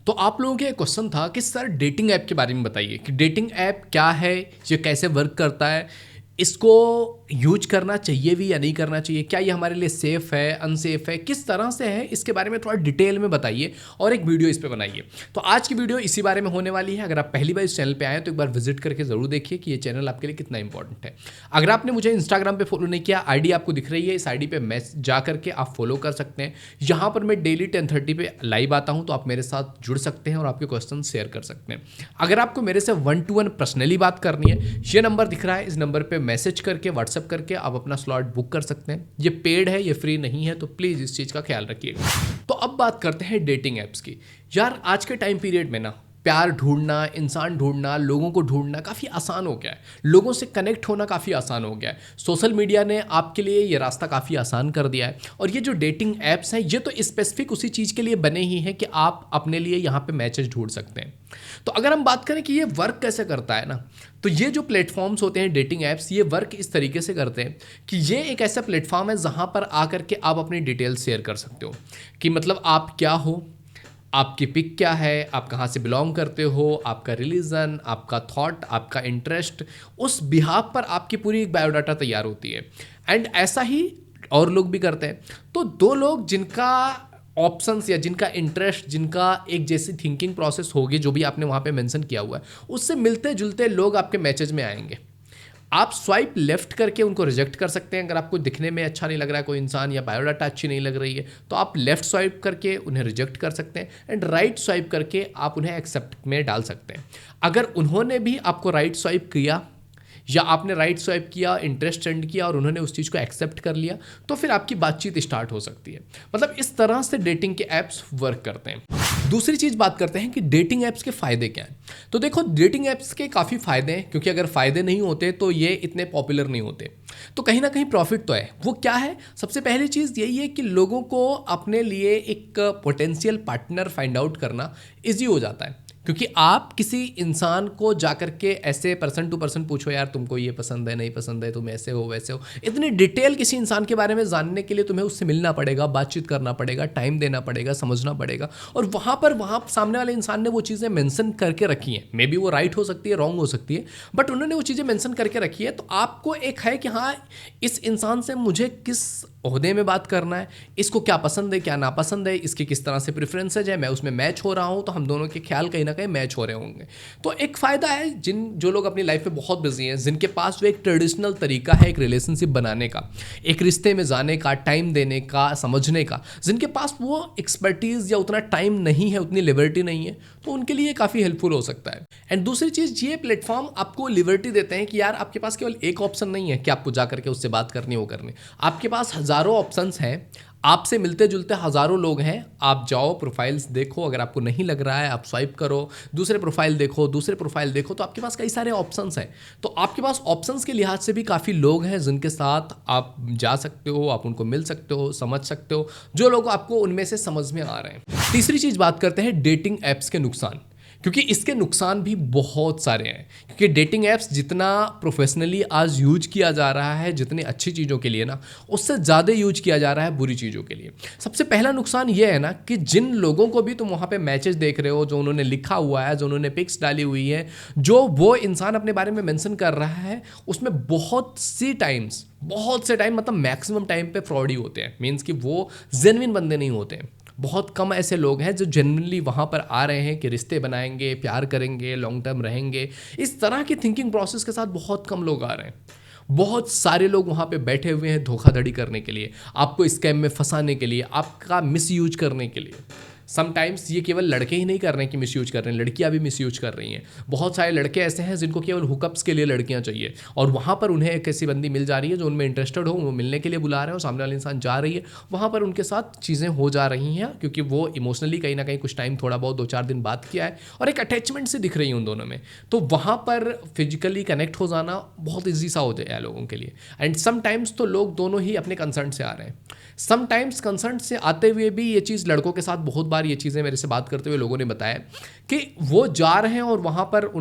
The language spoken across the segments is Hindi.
तो आप लोगों के क्वेश्चन था कि सर डेटिंग ऐप के बारे में बताइए कि डेटिंग ऐप क्या है, ये कैसे वर्क करता है, इसको यूज करना चाहिए भी या नहीं करना चाहिए, क्या ये हमारे लिए सेफ़ है, अनसेफ है, किस तरह से है, इसके बारे में थोड़ा डिटेल में बताइए और एक वीडियो इस पे बनाइए। तो आज की वीडियो इसी बारे में होने वाली है। अगर आप पहली बार इस चैनल पे आए हैं तो एक बार विजिट करके ज़रूर देखिए कि ये चैनल आपके लिए कितना इंपॉर्टेंट है। अगर आपने मुझे इंस्टाग्राम पे फॉलो नहीं किया, आईडी आपको दिख रही है, इस आईडी पे जा करके आप फॉलो कर सकते हैं। यहाँ पर मैं डेली 10:30 पे लाइव आता हूँ, तो आप मेरे साथ जुड़ सकते हैं और आपके क्वेश्चन शेयर कर सकते हैं। अगर आपको मेरे से 1-to-1 पर्सनली बात करनी है, ये नंबर दिख रहा है, इस नंबर पर मैसेज करके व्हाट्सएप करके आप अपना स्लॉट बुक कर सकते हैं। ये पेड है, ये फ्री नहीं है, तो प्लीज़ इस चीज़ का ख्याल रखिएगा। तो अब बात करते हैं डेटिंग ऐप्स की। यार आज के टाइम पीरियड में ना प्यार ढूंढना, इंसान ढूंढना, लोगों को ढूंढना काफ़ी आसान हो गया है। लोगों से कनेक्ट होना काफ़ी आसान हो गया है। सोशल मीडिया ने आपके लिए ये रास्ता काफ़ी आसान कर दिया है। और ये जो डेटिंग ऐप्स हैं, ये तो स्पेसिफिक उसी चीज़ के लिए बने ही हैं कि आप अपने लिए यहाँ पे मैचेस ढूंढ सकते हैं। तो अगर हम बात करें कि ये वर्क कैसे करता है ना, तो ये जो प्लेटफॉर्म्स होते हैं डेटिंग ऐप्स, ये वर्क इस तरीके से करते हैं कि ये एक ऐसा प्लेटफॉर्म है जहाँ पर आकर के आप अपनी डिटेल्स शेयर कर सकते हो कि मतलब आप क्या हो, आपकी पिक क्या है, आप कहाँ से बिलोंग करते हो, आपका रिलीजन, आपका थॉट, आपका इंटरेस्ट, उस बिहाफ पर आपकी पूरी एक बायोडाटा तैयार होती है। एंड ऐसा ही और लोग भी करते हैं। तो दो लोग जिनका ऑप्शंस या जिनका इंटरेस्ट, जिनका एक जैसी थिंकिंग प्रोसेस होगी, जो भी आपने वहाँ पे मेंशन किया हुआ है, उससे मिलते जुलते लोग आपके मैचेज में आएंगे। आप स्वाइप लेफ्ट करके उनको रिजेक्ट कर सकते हैं। अगर आपको दिखने में अच्छा नहीं लग रहा है कोई इंसान या बायोडाटा अच्छी नहीं लग रही है, तो आप लेफ्ट स्वाइप करके उन्हें रिजेक्ट कर सकते हैं एंड राइट स्वाइप करके आप उन्हें एक्सेप्ट में डाल सकते हैं। अगर उन्होंने भी आपको राइट स्वाइप किया या आपने राइट स्वाइप किया, इंटरेस्ट सेंड किया और उन्होंने उस चीज़ को एक्सेप्ट कर लिया, तो फिर आपकी बातचीत स्टार्ट हो सकती है। मतलब इस तरह से डेटिंग के ऐप्स वर्क करते हैं। दूसरी चीज़ बात करते हैं कि डेटिंग ऐप्स के फ़ायदे क्या हैं। तो देखो, डेटिंग ऐप्स के काफ़ी फ़ायदे हैं, क्योंकि अगर फ़ायदे नहीं होते तो ये इतने पॉपुलर नहीं होते। तो कहीं ना कहीं प्रॉफिट तो है। वो क्या है? सबसे पहली चीज़ यही है कि लोगों को अपने लिए एक पोटेंशियल पार्टनर फाइंड आउट करना ईजी हो जाता है। क्योंकि आप किसी इंसान को जाकर के ऐसे पर्सन टू पर्सन पूछो, यार तुमको ये पसंद है, नहीं पसंद है, तुम ऐसे हो वैसे हो, इतनी डिटेल किसी इंसान के बारे में जानने के लिए तुम्हें उससे मिलना पड़ेगा, बातचीत करना पड़ेगा, टाइम देना पड़ेगा, समझना पड़ेगा। और वहाँ सामने वाले इंसान ने वो चीज़ें मेंशन करके रखी हैं। मे बी वो राइट हो सकती है, रॉन्ग हो सकती है, बट उन्होंने वो चीज़ें मेंशन करके रखी है। तो आपको एक है कि हाँ, इस इंसान से मुझे किस ओहदे में बात करना है, इसको क्या पसंद है, क्या नापसंद है, इसकी किस तरह से प्रेफरेंसेज है, मैं उसमें मैच हो रहा हूँ, तो हम दोनों के ख्याल कहीं ना कहीं मैच हो रहे होंगे। तो एक फ़ायदा है जो लोग अपनी लाइफ में बहुत बिजी हैं, जिनके पास वो एक ट्रेडिशनल तरीका है एक रिलेशनशिप बनाने का, एक रिश्ते में जाने का, टाइम देने का, समझने का, जिनके पास वो एक्सपर्टीज़ या उतना टाइम नहीं है, उतनी लिबर्टी नहीं है, तो उनके लिए काफ़ी हेल्पफुल हो सकता है। एंड दूसरी चीज़, ये प्लेटफॉर्म आपको लिबर्टी देते हैं कि यार आपके पास केवल एक ऑप्शन नहीं है कि आपको जा करके उससे बात करनी हो करनी, आपके पास हज़ारों ऑप्शंस हैं, आपसे मिलते जुलते हज़ारों लोग हैं। आप जाओ, प्रोफाइल्स देखो, अगर आपको नहीं लग रहा है आप स्वाइप करो, दूसरे प्रोफाइल देखो, दूसरे प्रोफाइल देखो, तो आपके पास कई सारे ऑप्शंस हैं। तो आपके पास ऑप्शंस के लिहाज से भी काफ़ी लोग हैं जिनके साथ आप जा सकते हो, आप उनको मिल सकते हो, समझ सकते हो, जो लोग आपको उनमें से समझ में आ रहे हैं। तीसरी चीज़ बात करते हैं डेटिंग ऐप्स के नुकसान, क्योंकि इसके नुकसान भी बहुत सारे हैं। क्योंकि डेटिंग ऐप्स जितना प्रोफेशनली आज यूज किया जा रहा है, जितनी अच्छी चीज़ों के लिए ना, उससे ज़्यादा यूज किया जा रहा है बुरी चीज़ों के लिए। सबसे पहला नुकसान ये है ना कि जिन लोगों को भी तुम वहाँ पे मैचेस देख रहे हो, जो उन्होंने लिखा हुआ है, जो उन्होंने पिक्स डाली हुई है, जो वो इंसान अपने बारे में मेंशन कर रहा है, उसमें बहुत से टाइम मतलब मैक्सिमम टाइम पे फ्रॉड ही होते हैं। मीन्स कि वो जेन्युइन बंदे नहीं होते हैं। बहुत कम ऐसे लोग हैं जो जेन्युइनली वहाँ पर आ रहे हैं कि रिश्ते बनाएंगे, प्यार करेंगे, लॉन्ग टर्म रहेंगे। इस तरह की थिंकिंग प्रोसेस के साथ बहुत कम लोग आ रहे हैं। बहुत सारे लोग वहाँ पे बैठे हुए हैं धोखाधड़ी करने के लिए, आपको स्कैम में फंसाने के लिए, आपका मिसयूज करने के लिए। समटाइम्स ये केवल लड़के ही नहीं कर रहे हैं कि मिसयूज कर रहे हैं, लड़कियां भी मिसयूज कर रही हैं। बहुत सारे लड़के ऐसे हैं जिनको केवल हुकअप्स के लिए लड़कियां चाहिए, और वहाँ पर उन्हें एक ऐसी बंदी मिल जा रही है जो उनमें इंटरेस्टेड हो, वो मिलने के लिए बुला रहे हैं और सामने वाले इंसान जा रही है, वहाँ पर उनके साथ चीज़ें हो जा रही हैं, क्योंकि वो इमोशनली कहीं ना कहीं कुछ टाइम, थोड़ा बहुत 2-4 दिन बात किया है और एक अटैचमेंट से दिख रही है उन दोनों में। तो वहाँ पर फिजिकली कनेक्ट हो जाना बहुत ईजी सा हो जाए लोगों के लिए। एंड समटाइम्स तो लोग दोनों ही अपने कंसर्न से आ रहे हैं। समटाइम्स कंसर्न से आते हुए भी ये चीज़ लड़कों के साथ बहुत बार ये चीज़ें मेरे से बात करते हुए लोगों ने बताया कि वो जा रहे हैं और वहाँ पर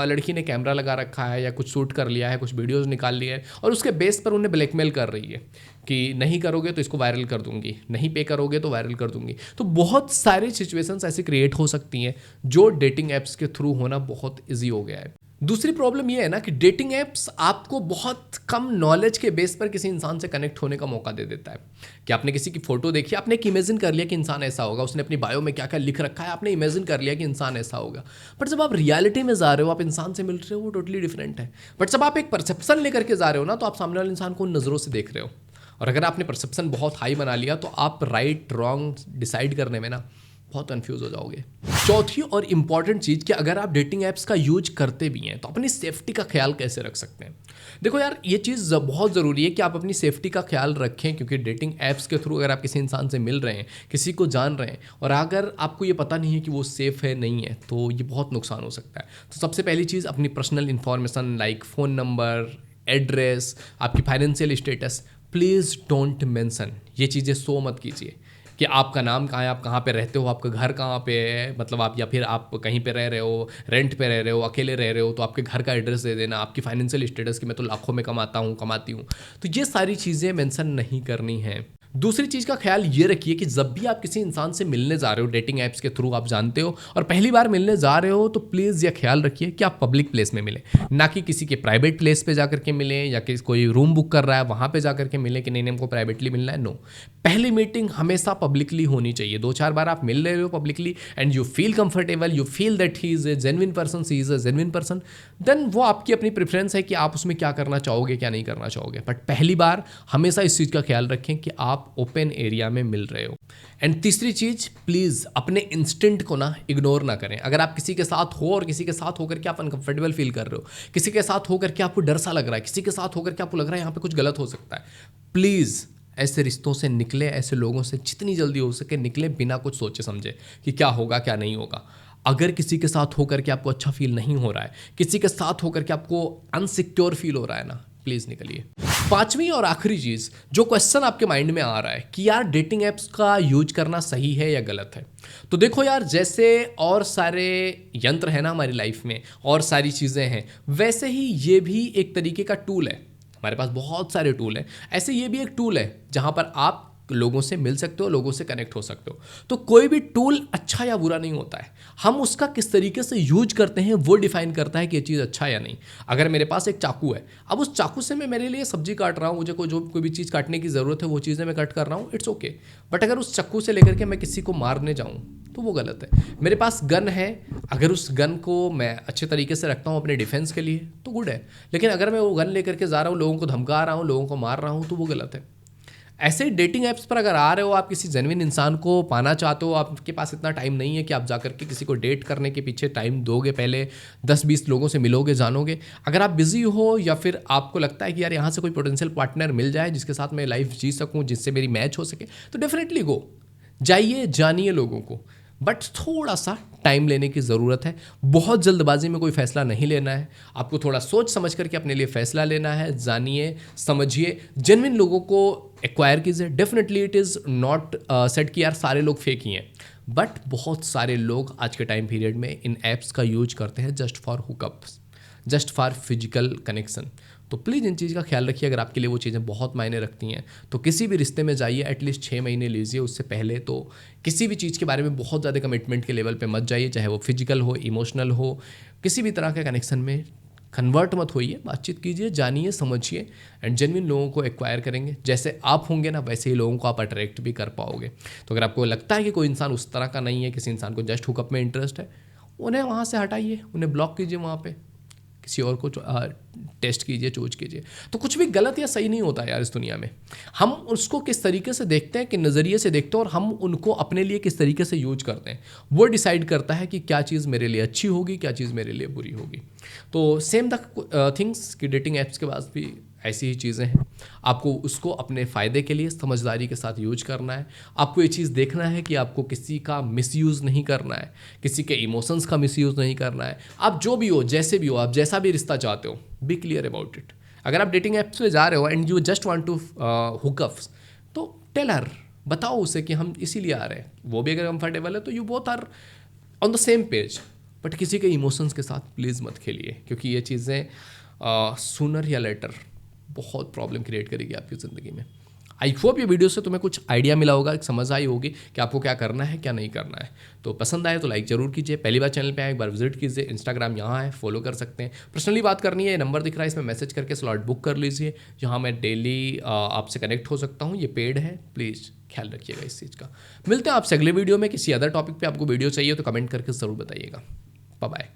लड़की ने कैमरा लगा रखा है या कुछ शूट कर लिया है, कुछ वीडियोज़ निकाल लिया है और उसके बेस पर उन्हें ब्लैकमेल कर रही है कि नहीं करोगे तो इसको वायरल कर दूंगी, नहीं पे करोगे तो वायरल कर दूंगी। तो बहुत सारी सिचुएशंस ऐसी क्रिएट हो सकती हैं जो डेटिंग ऐप्स के थ्रू होना बहुत ईजी हो गया है। दूसरी प्रॉब्लम ये है ना कि डेटिंग ऐप्स आपको बहुत कम नॉलेज के बेस पर किसी इंसान से कनेक्ट होने का मौका दे देता है कि आपने किसी की फोटो देखी, आपने एक इमेजिन कर लिया कि इंसान ऐसा होगा, उसने अपनी बायो में क्या क्या लिख रखा है, आपने इमेजिन कर लिया कि इंसान ऐसा होगा। बट जब आप रियलिटी में जा रहे हो, आप इंसान से मिल रहे हो, वो टोटली डिफरेंट है। बट जब आप एक परसेप्शन लेकर के जा रहे हो ना, तो आप सामने वाले इंसान को उन नज़रों से देख रहे हो, और अगर आपने परसेप्शन बहुत हाई बना लिया तो आप राइट रॉन्ग डिसाइड करने में ना बहुत कंफ्यूज हो जाओगे। चौथी और इम्पॉर्टेंट चीज़ कि अगर आप डेटिंग ऐप्स का यूज करते भी हैं तो अपनी सेफ्टी का ख्याल कैसे रख सकते हैं। देखो यार, ये चीज़ बहुत ज़रूरी है कि आप अपनी सेफ्टी का ख्याल रखें, क्योंकि डेटिंग ऐप्स के थ्रू अगर आप किसी इंसान से मिल रहे हैं, किसी को जान रहे हैं, और अगर आपको ये पता नहीं है कि वो सेफ़ है नहीं है, तो ये बहुत नुकसान हो सकता है। तो सबसे पहली चीज़, अपनी personal information like phone number, address, आपकी financial status, please don't mention. ये चीज़ें शो मत कीजिए कि आपका नाम कहाँ है, आप कहाँ पे रहते हो, आपका घर कहाँ पे है, मतलब आप, या फिर आप कहीं पे रह रहे हो, रेंट पे रह रहे हो, अकेले रह रहे हो, तो आपके घर का एड्रेस दे देना, आपकी फाइनेंशियल स्टेटस कि मैं तो लाखों में कमाती हूँ। तो ये सारी चीज़ें मेंशन नहीं करनी है। दूसरी चीज़ का ख्याल ये रखिए कि जब भी आप किसी इंसान से मिलने जा रहे हो डेटिंग ऐप्स के थ्रू, आप जानते हो और पहली बार मिलने जा रहे हो, तो प्लीज़ यह ख्याल रखिए कि आप पब्लिक प्लेस में मिलें, ना कि किसी के प्राइवेट प्लेस पे जाकर के मिलें, या कि कोई रूम बुक कर रहा है वहाँ पे जाकर के मिलें कि नहीं हमको प्राइवेटली मिलना है। नो, पहली मीटिंग हमेशा पब्लिकली होनी चाहिए। 2-4 बार आप मिल रहे हो publicly and you feel comfortable, you feel that he is a genuine person, she is a genuine person, then वो आपकी अपनी प्रेफरेंस है कि आप उसमें क्या करना चाहोगे, क्या नहीं करना चाहोगे। बट पहली बार हमेशा इस चीज़ का ख्याल रखें कि आप ओपन एरिया में मिल रहे हो। एंड तीसरी चीज, प्लीज अपने इंस्टिंक्ट को ना इग्नोर ना करें। अगर आप किसी के साथ हो और किसी के साथ होकर के आप अनकंफर्टेबल फील कर रहे हो, किसी के साथ होकर के आपको डर सा लग रहा है, किसी के साथ होकर के आपको लग रहा है यहाँ पे कुछ गलत हो सकता है, प्लीज ऐसे रिश्तों से निकले, ऐसे लोगों से जितनी जल्दी हो सके निकले, बिना कुछ सोचे समझे कि क्या होगा क्या नहीं होगा। अगर किसी के साथ होकर के आपको अच्छा फील नहीं हो रहा है, किसी के साथ होकर के आपको अनसिक्योर फील हो रहा है ना, प्लीज़ निकलिए। पांचवी और आखिरी चीज़, जो क्वेश्चन आपके माइंड में आ रहा है कि यार डेटिंग ऐप्स का यूज करना सही है या गलत है, तो देखो यार, जैसे और सारे यंत्र हैं ना हमारी लाइफ में, और सारी चीज़ें हैं, वैसे ही ये भी एक तरीके का टूल है। हमारे पास बहुत सारे टूल हैं, ऐसे ये भी एक टूल है जहाँ पर आप लोगों से मिल सकते हो, लोगों से कनेक्ट हो सकते हो। तो कोई भी टूल अच्छा या बुरा नहीं होता है, हम उसका किस तरीके से यूज करते हैं वो डिफाइन करता है कि ये चीज़ अच्छा या नहीं। अगर मेरे पास एक चाकू है, अब उस चाकू से मैं मेरे लिए सब्जी काट रहा हूँ, मुझे कोई भी चीज़ काटने की ज़रूरत है, वो चीज़ें मैं कट कर रहा हूँ, इट्स ओके। बट अगर उस चाकू से लेकर के मैं किसी को मारने जाऊँ तो वो गलत है। मेरे पास गन है, अगर उस गन को मैं अच्छे तरीके से रखता हूँ अपने डिफेंस के लिए तो गुड है, लेकिन अगर मैं वो गन लेकर के जा रहा हूँ, लोगों को धमका रहा हूँ, लोगों को मार रहा हूँ, तो वो गलत है। ऐसे ही डेटिंग ऐप्स पर अगर आ रहे हो, आप किसी जेन्युइन इंसान को पाना चाहते हो, आपके पास इतना टाइम नहीं है कि आप जाकर के किसी को डेट करने के पीछे टाइम दोगे, पहले 10-20 लोगों से मिलोगे, जानोगे। अगर आप बिजी हो या फिर आपको लगता है कि यार यहाँ से कोई पोटेंशियल पार्टनर मिल जाए जिसके साथ मैं लाइफ जी सकूँ, जिससे मेरी मैच हो सके, तो डेफिनेटली गो, जाइए, जानिए लोगों को। बट थोड़ा सा टाइम लेने की ज़रूरत है, बहुत जल्दबाजी में कोई फैसला नहीं लेना है, आपको थोड़ा सोच समझ करके अपने लिए फैसला लेना है। जानिए, समझिए, जेन्युइन लोगों को एक्वायर कीजिए। Definitely it is not set कि यार सारे लोग फेक ही हैं, बट बहुत सारे लोग आज के टाइम पीरियड में इन ऐप्स का यूज करते हैं just for hookups, just for physical connection. तो प्लीज़ इन चीज़ का ख्याल रखिए। अगर आपके लिए वो चीज़ें बहुत मायने रखती हैं तो किसी भी रिश्ते में जाइए, एटलीस्ट 6 महीने लीजिए। उससे पहले तो किसी भी चीज़ के बारे में बहुत ज़्यादा कमिटमेंट के लेवल पे मत जाइए, चाहे वो फिजिकल हो, इमोशनल हो, किसी भी तरह के कनेक्शन में कन्वर्ट मत होइए। बातचीत कीजिए, जानिए, समझिए, एंड जेन्युइन लोगों को एक्वायर करेंगे। जैसे आप होंगे ना, वैसे ही लोगों को आप अट्रैक्ट भी कर पाओगे। तो अगर आपको लगता है कि कोई इंसान उस तरह का नहीं है, किसी इंसान को जस्ट हुकअप में इंटरेस्ट है, उन्हें वहाँ से हटाइए, उन्हें ब्लॉक कीजिए, वहाँ पे किसी और को टेस्ट कीजिए, चूज कीजिए। तो कुछ भी गलत या सही नहीं होता यार इस दुनिया में। हम उसको किस तरीके से देखते हैं, किस नज़रिए से देखते हैं, और हम उनको अपने लिए किस तरीके से यूज करते हैं, वो डिसाइड करता है कि क्या चीज़ मेरे लिए अच्छी होगी, क्या चीज़ मेरे लिए बुरी होगी। तो सेम द थिंग्स कि डेटिंग ऐप्स के पास भी ऐसी ही चीज़ें हैं। आपको उसको अपने फ़ायदे के लिए समझदारी के साथ यूज करना है। आपको ये चीज़ देखना है कि आपको किसी का मिसयूज़ नहीं करना है, किसी के इमोशंस का मिसयूज़ नहीं करना है। आप जो भी हो, जैसे भी हो, आप जैसा भी रिश्ता चाहते हो, बी क्लियर अबाउट इट। अगर आप डेटिंग ऐप्स पे जा रहे हो and you just want to hookups, तो टेल हर बताओ उसे कि हम इसीलिए आ रहे हैं, वो भी अगर कंफर्टेबल है तो you both are on the same page. But किसी के इमोशंस के साथ प्लीज़ मत खेलिए, क्योंकि ये चीज़ें सूनर या लेटर बहुत प्रॉब्लम क्रिएट करेगी आपकी ज़िंदगी में। आई होप ये वीडियो से तुम्हें कुछ आइडिया मिला होगा, एक समझ आई होगी कि आपको क्या करना है क्या नहीं करना है। तो पसंद आए तो लाइक जरूर कीजिए, पहली बार चैनल पे आए एक बार विजिट कीजिए, इंस्टाग्राम यहाँ है, फॉलो कर सकते हैं। पर्सनली बात करनी है, ये नंबर दिख रहा है, इसमें मैसेज करके स्लॉट बुक कर लीजिए, जहाँ मैं डेली आपसे कनेक्ट हो सकता हूँ। ये पेड है, प्लीज़ ख्याल रखिएगा इस चीज़ का। मिलते हैं आपसे अगले वीडियो में किसी अदर टॉपिक पर। आपको वीडियो चाहिए तो कमेंट करके ज़रूर बताइएगा। Bye bye.